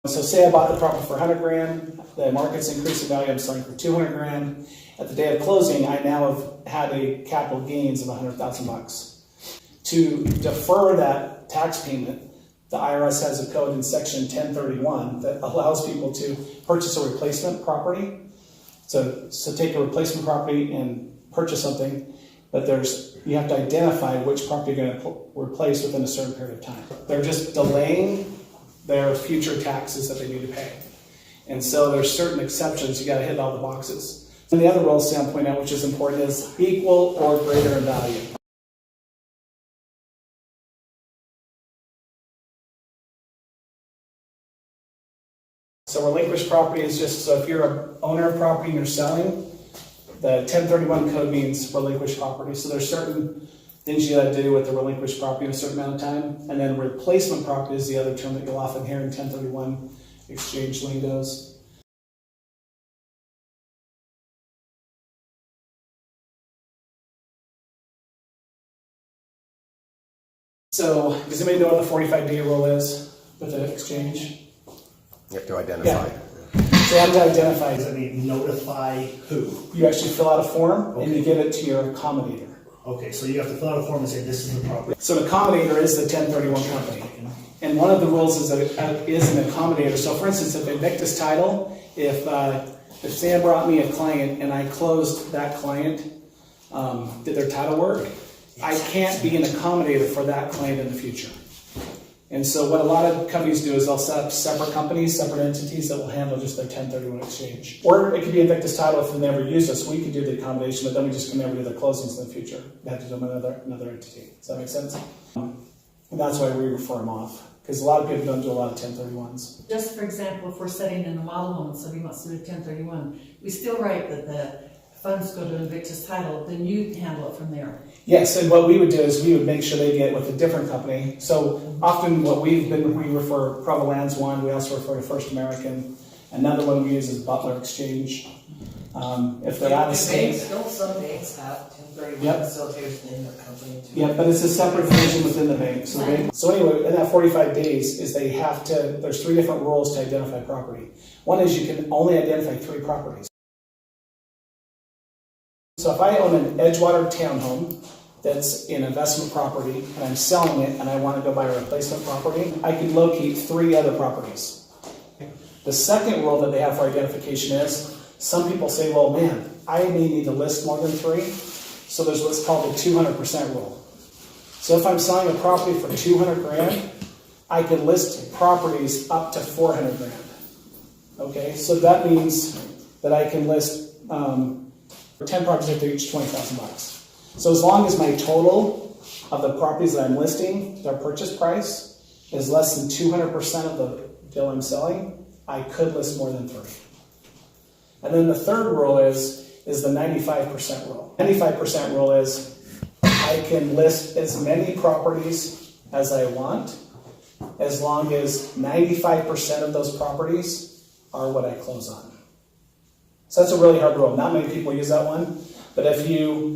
So say I bought the property for 100 grand, the market's increased in value, I'm selling for 200 grand. At the day of closing, I now have had a capital gains of 100,000 bucks. To defer that tax payment, the IRS has a code in section 1031 that allows people to purchase a replacement property. So take a replacement property and purchase something, but you have to identify which property you're going to replace within a certain period of time. They're just delaying their future taxes that they need to pay. And so there's certain exceptions, you got to hit all the boxes. And the other rule Sam pointed out, which is important, is equal or greater in value. So relinquished property is just, so if you're an owner of property and you're selling, the 1031 code means relinquished property. So there's certain things you got to do with the relinquished property in a certain amount of time. And then replacement property is the other term that you'll often hear in 1031 exchange lingos. So does anybody know what the 45-day rule is with the exchange? You have to identify. Yeah. So you have to identify. Does that mean notify who? You actually fill out a form and you give it to your accommodator. Okay, so you have to fill out a form and say this is the property. So an accommodator is the 1031 company. And one of the rules is that it is an accommodator. So for instance, if Invictus Title, if Sam brought me a client and I closed that client, did their title work, I can't be an accommodator for that client in the future. And so what a lot of companies do is they'll set up separate companies, separate entities that will handle just their 1031 exchange. Or it could be Invictus Title if they never use us. We could do the accommodation, but then we just can never do the closings in the future. We have to do them another entity. Does that make sense? And that's why we refer them off. Because a lot of people don't do a lot of 1031s. Just for example, if we're setting in a model home and somebody wants to do a 1031, we still write that the funds go to Invictus Title, then you handle it from there. Yes, and what we would do is we would make sure they get with a different company. So often what we refer Provo-Lands one, we also refer to First American. Another one we use is Butler Exchange. If they're out of state. Don't some banks have 1031 Yep. facilitators in their company too? Yeah, but it's a separate division within the bank. So anyway, in that 45 days is they have to, there's 3 different rules to identify property. One is you can only identify 3 properties. So if I own an Edgewater townhome that's in investment property and I'm selling it and I want to go buy a replacement property, I can locate 3 other properties. The second rule that they have for identification is, some people say, well, man, I may need to list more than 3. So there's what's called the 200% rule. So if I'm selling a property for 200 grand, I can list properties up to 400 grand. Okay, so that means that I can list 10 properties if they're each 20,000 bucks. So as long as my total of the properties that I'm listing, their purchase price, is less than 200% of the deal I'm selling, I could list more than 3. And then the third rule is the 95% rule. 95% rule is I can list as many properties as I want, as long as 95% of those properties are what I close on. So that's a really hard rule. Not many people use that one. But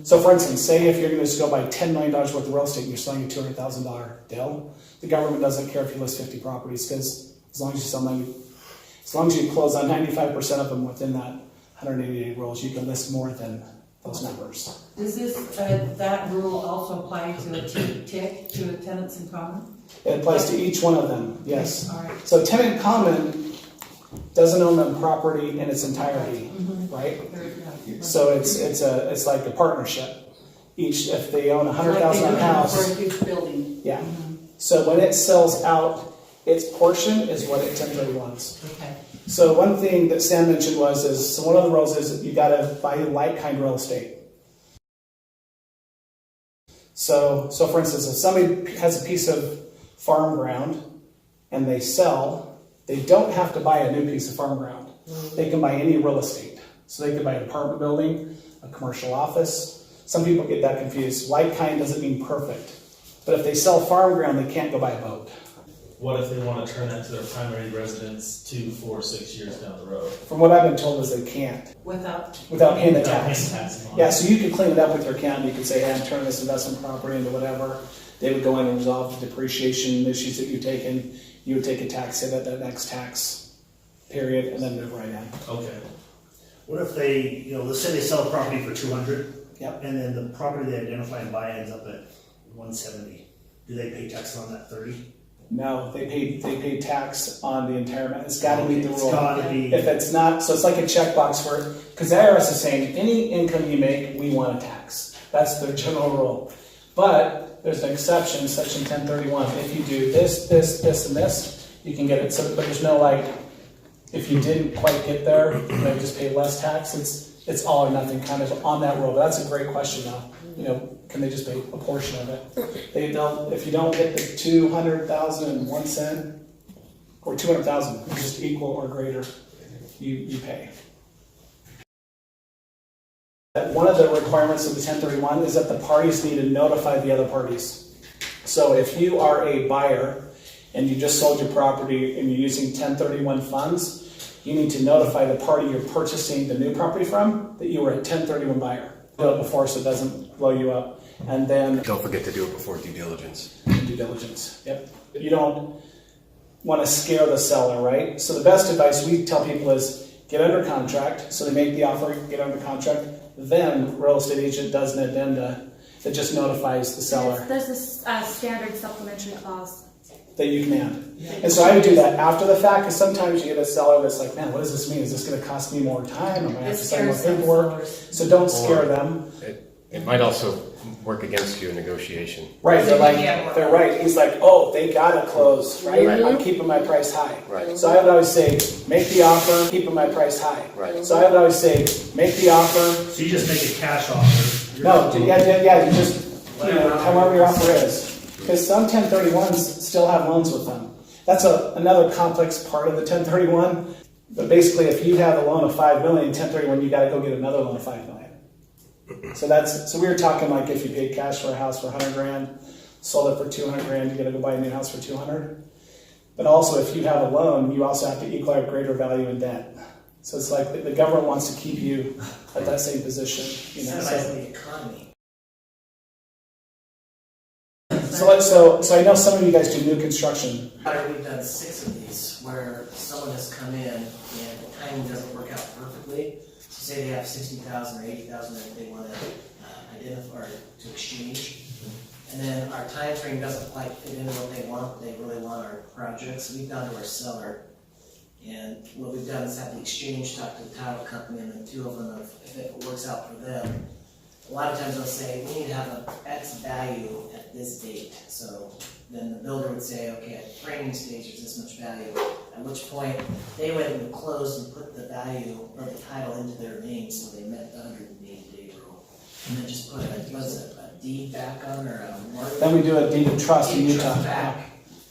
so for instance, say if you're going to just go buy $10 million worth of real estate and you're selling a $200,000 deal, the government doesn't care if you list 50 properties, because as long as you close on 95% of them within that 180-day rules, you can list more than those numbers. Does that rule also apply to a TIC, to a tenants in common? It applies to each one of them, yes. All right. So tenant in common doesn't own the property in its entirety, right? So it's like a partnership. If they own 100,000 on a house, For a huge building. yeah. So when it sells out, its portion is what it 1031s. Okay. So one thing that Sam mentioned so one of the rules is that you got to buy like kind real estate. So for instance, if somebody has a piece of farm ground and they sell, they don't have to buy a new piece of farm ground. They can buy any real estate. So they could buy an apartment building, a commercial office. Some people get that confused. Like kind doesn't mean perfect. But if they sell farm ground, they can't go buy a boat. What if they want to turn that to their primary residence 2, 4, 6 years down the road? From what I've been told is they can't. Without Paying the Without tax. paying tax on it. Yeah, so you could clean it up with your accountant. You could say, hey, I'm turning this investment property into whatever. They would go in and resolve the depreciation issues that you've taken. you would take a tax hit at the next tax period and then move right in. Okay. What if they, let's say they sell a property for 200, Yep. and then the property they identify and buy ends up at 170. Do they pay tax on that 30? No, they pay tax on the entire amount. It's gotta meet the It's rule. gotta be. If it's not, so it's like a checkbox for, because the IRS is saying, any income you make, we want a tax. That's their general rule. But there's an exception, section 1031. If you do this, this, this, and this, you can get it. So, but there's no like, if you didn't quite get there, just pay less tax. It's all or nothing kind of on that rule. But that's a great question though. Can they just pay a portion of it? They don't. If you don't get the 200,001 cent or 200,000, just equal or greater, you pay. One of the requirements of the 1031 is that the parties need to notify the other parties. So if you are a buyer and you just sold your property and you're using 1031 funds, you need to notify the party you're purchasing the new property from that you were a 1031 buyer. Do it before so it doesn't blow you up. And then Don't forget to do it before due diligence. due diligence. Yep. You don't want to scare the seller, right? So the best advice we tell people is get under contract. So they make the offer, get under contract. Then real estate agent does an addenda that just notifies the seller There's this standard supplementary clause. that you can add. And so I would do that after the fact, because sometimes you get a seller that's like, man, what does this mean? Is this going to cost me more time? Am I have to sign more paperwork? So don't scare them. It might also work against you in negotiation. Right, they're like, Yeah. they're right. He's like, oh, they gotta close, right? Right. I'm keeping my price high. Right. So I would always say, make the offer, keeping my price high. Right. So I would always say, make the offer. So you just make a cash offer. No, you just, however your offer is. Because some 1031s still have loans with them. That's another complex part of the 1031. But basically, if you have a loan of $5 million, 1031, you gotta go get another loan of $5 million. So we were talking like if you paid cash for a house for 100 grand, sold it for 200 grand, you gotta go buy a new house for 200. But also if you have a loan, you also have to equal out greater value in debt. So it's like the government wants to keep you at that same position. Incentivize the economy. So I know some of you guys do new construction. We've done 6 of these where someone has come in and the timing doesn't work out perfectly. So say they have 60,000 or 80,000 that they want to identify or to exchange. And then our time frame doesn't quite fit into what they want. They really want our project. So we've gone to our seller. And what we've done is have the exchange talk to the title company, and the 2 of them, if it works out for them, a lot of times they'll say, we need to have an X value at this date. So then the builder would say, okay, at the framing stage, there's this much value. At which point, they went and closed and put the value or the title into their name, so they met the 180-day rule. And then just put a deed back on or a mortgage. Then we do a deed of trust in Deed Utah. trust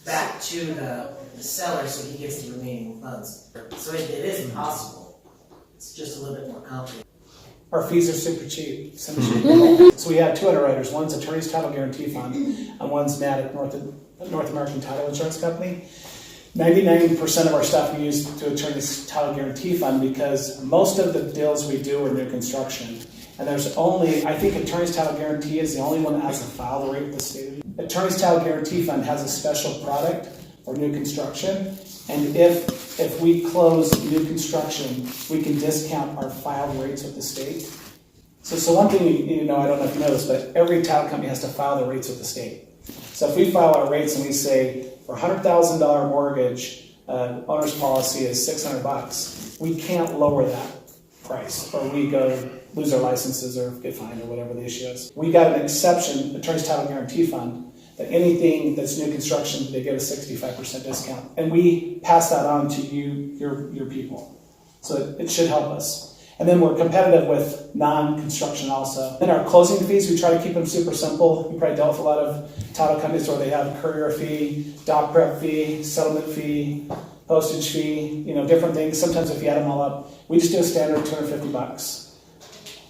back to the seller so he gets the remaining funds. So it is possible. It's just a little bit more complicated. Our fees are super cheap. So we have 2 underwriters. One's Attorney's Title Guarantee Fund, and one's NATIC, North American Title Insurance Company. 99% of our stuff we use to Attorney's Title Guarantee Fund because most of the deals we do are new construction. And there's only, I think Attorney's Title Guarantee is the only one that has a filed rate with the state. Attorney's Title Guarantee Fund has a special product for new construction. And if we close new construction, we can discount our filed rates with the state. So one thing, I don't know if you know this, but every title company has to file their rates with the state. So if we file our rates and we say, for a $100,000 mortgage, owner's policy is $600, we can't lower that price, or we go lose our licenses or get fined or whatever the issue is. We got an exception, Attorney's Title Guarantee Fund, that anything that's new construction, they give a 65% discount. And we pass that on to you, your people. So it should help us. And then we're competitive with non-construction also. Then our closing fees, we try to keep them super simple. You probably dealt with a lot of title companies where they have courier fee, doc prep fee, settlement fee, postage fee, different things. Sometimes if you add them all up, we just do a standard $250.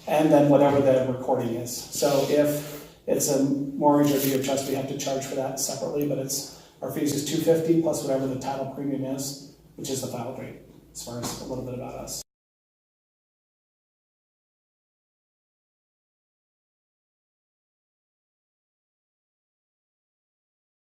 And then whatever the recording is. So if it's a mortgage or deed of trust, we have to charge for that separately, but our fees is $250 plus whatever the title premium is, which is the file rate, as far as a little bit about us.